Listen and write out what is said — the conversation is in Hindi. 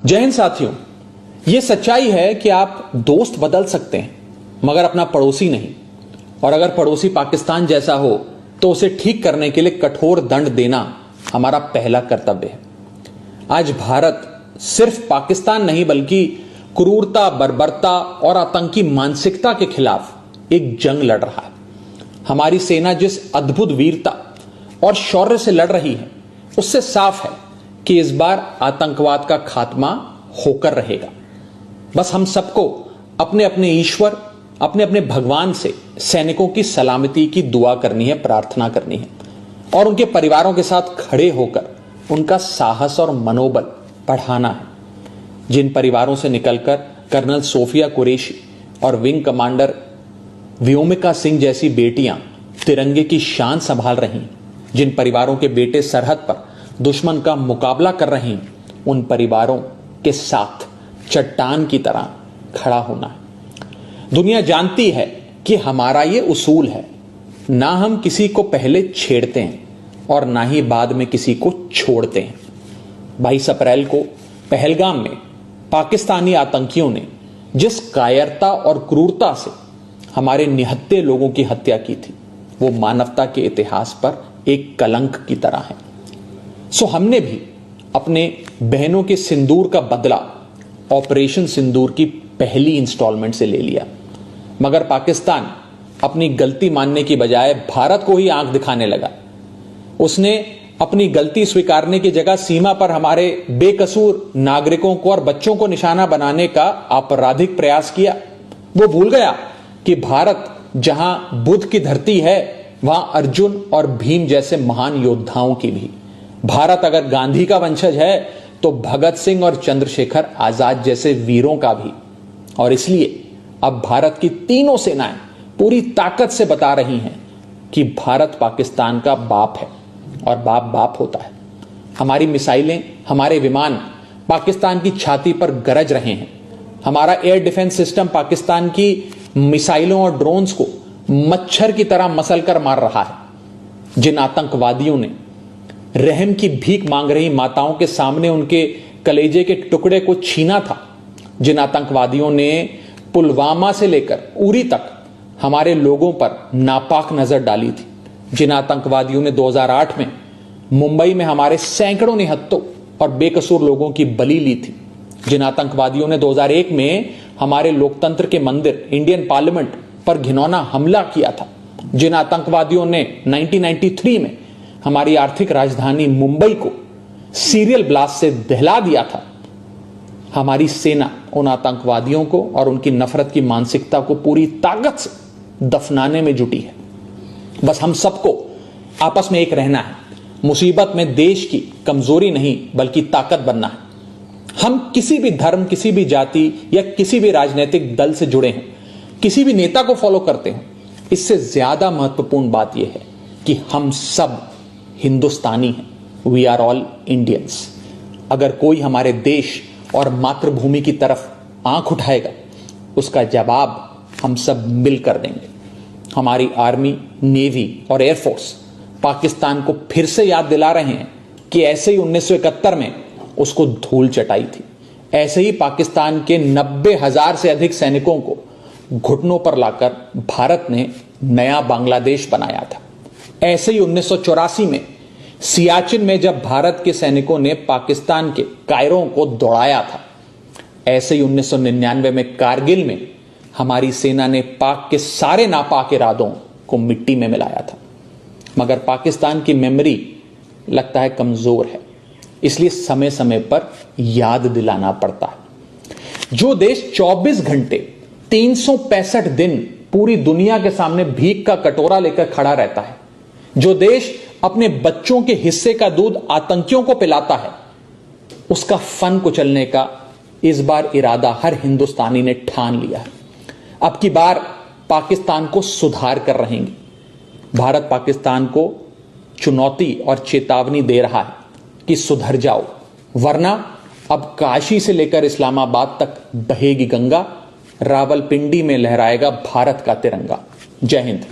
जय हिंद साथियों। यह सच्चाई है कि आप दोस्त बदल सकते हैं मगर अपना पड़ोसी नहीं, और अगर पड़ोसी पाकिस्तान जैसा हो तो उसे ठीक करने के लिए कठोर दंड देना हमारा पहला कर्तव्य है। आज भारत सिर्फ पाकिस्तान नहीं बल्कि क्रूरता, बर्बरता और आतंकी मानसिकता के खिलाफ एक जंग लड़ रहा है। हमारी सेना जिस अद्भुत वीरता और शौर्य से लड़ रही है उससे साफ है कि इस बार आतंकवाद का खात्मा होकर रहेगा। बस हम सबको अपने अपने ईश्वर, अपने अपने भगवान से सैनिकों की सलामती की दुआ करनी है, प्रार्थना करनी है और उनके परिवारों के साथ खड़े होकर उनका साहस और मनोबल बढ़ाना है। जिन परिवारों से निकलकर कर्नल सोफिया कुरैशी और विंग कमांडर व्योमिका सिंह जैसी बेटियां तिरंगे की शान संभाल रही हैं, जिन परिवारों के बेटे सरहद पर दुश्मन का मुकाबला कर रहे हैं, उन परिवारों के साथ चट्टान की तरह खड़ा होना है। दुनिया जानती है कि हमारा ये उसूल है, ना हम किसी को पहले छेड़ते हैं और ना ही बाद में किसी को छोड़ते हैं। 22 अप्रैल को पहलगाम में पाकिस्तानी आतंकियों ने जिस कायरता और क्रूरता से हमारे निहत्थे लोगों की हत्या की थी, वो मानवता के इतिहास पर एक कलंक की तरह है। सो हमने भी अपने बहनों के सिंदूर का बदला ऑपरेशन सिंदूर की पहली इंस्टॉलमेंट से ले लिया, मगर पाकिस्तान अपनी गलती मानने की बजाय भारत को ही आंख दिखाने लगा। उसने अपनी गलती स्वीकारने की जगह सीमा पर हमारे बेकसूर नागरिकों को और बच्चों को निशाना बनाने का आपराधिक प्रयास किया। वो भूल गया कि भारत जहां बुद्ध की धरती है, वहां अर्जुन और भीम जैसे महान योद्धाओं की भी। भारत अगर गांधी का वंशज है तो भगत सिंह और चंद्रशेखर आजाद जैसे वीरों का भी। और इसलिए अब भारत की तीनों सेनाएं पूरी ताकत से बता रही हैं कि भारत पाकिस्तान का बाप है और बाप बाप होता है। हमारी मिसाइलें, हमारे विमान पाकिस्तान की छाती पर गरज रहे हैं। हमारा एयर डिफेंस सिस्टम पाकिस्तान की मिसाइलों और ड्रोन्स को मच्छर की तरह मसलकर मार रहा है। जिन आतंकवादियों ने रहम की भीख मांग रही माताओं के सामने उनके कलेजे के टुकड़े को छीना था, जिन आतंकवादियों ने पुलवामा से लेकर उरी तक हमारे लोगों पर नापाक नजर डाली थी, जिन आतंकवादियों ने 2008 में मुंबई में हमारे सैकड़ों निहत्थों और बेकसूर लोगों की बलि ली थी, जिन आतंकवादियों ने 2001 में हमारे लोकतंत्र के मंदिर इंडियन पार्लियामेंट पर घिनौना हमला किया था, जिन आतंकवादियों ने 1993 में हमारी आर्थिक राजधानी मुंबई को सीरियल ब्लास्ट से दहला दिया था, हमारी सेना उन आतंकवादियों को और उनकी नफरत की मानसिकता को पूरी ताकत से दफनाने में जुटी है। बस हम सबको आपस में एक रहना है। मुसीबत में देश की कमजोरी नहीं बल्कि ताकत बनना है। हम किसी भी धर्म, किसी भी जाति या किसी भी राजनीतिक दल से जुड़े हैं, किसी भी नेता को फॉलो करते हैं, इससे ज्यादा महत्वपूर्ण बात यह है कि हम सब हिंदुस्तानी हैं। We are all Indians. अगर कोई हमारे देश और मातृभूमि की तरफ आंख उठाएगा, उसका जवाब हम सब मिलकर देंगे। हमारी आर्मी, नेवी और एयरफोर्स पाकिस्तान को फिर से याद दिला रहे हैं कि ऐसे ही 1971 में उसको धूल चटाई थी, ऐसे ही पाकिस्तान के 90,000 से अधिक सैनिकों को घुटनों पर लाकर भारत ने नया बांग्लादेश बनाया था। ऐसे ही 1984 में सियाचिन में जब भारत के सैनिकों ने पाकिस्तान के कायरों को दौड़ाया था, ऐसे ही 1999 में कारगिल में हमारी सेना ने पाक के सारे नापाक इरादों को मिट्टी में मिलाया था। मगर पाकिस्तान की मेमोरी लगता है कमजोर है, इसलिए समय समय पर याद दिलाना पड़ता है। जो देश 24 घंटे 365 दिन पूरी दुनिया के सामने भीख का कटोरा लेकर खड़ा रहता है, जो देश अपने बच्चों के हिस्से का दूध आतंकियों को पिलाता है, उसका फन कुचलने का इस बार इरादा हर हिंदुस्तानी ने ठान लिया है। अब की बार पाकिस्तान को सुधार कर रहेंगे। भारत पाकिस्तान को चुनौती और चेतावनी दे रहा है कि सुधर जाओ, वरना अब काशी से लेकर इस्लामाबाद तक बहेगी गंगा, रावलपिंडी में लहराएगा भारत का तिरंगा। जय हिंद।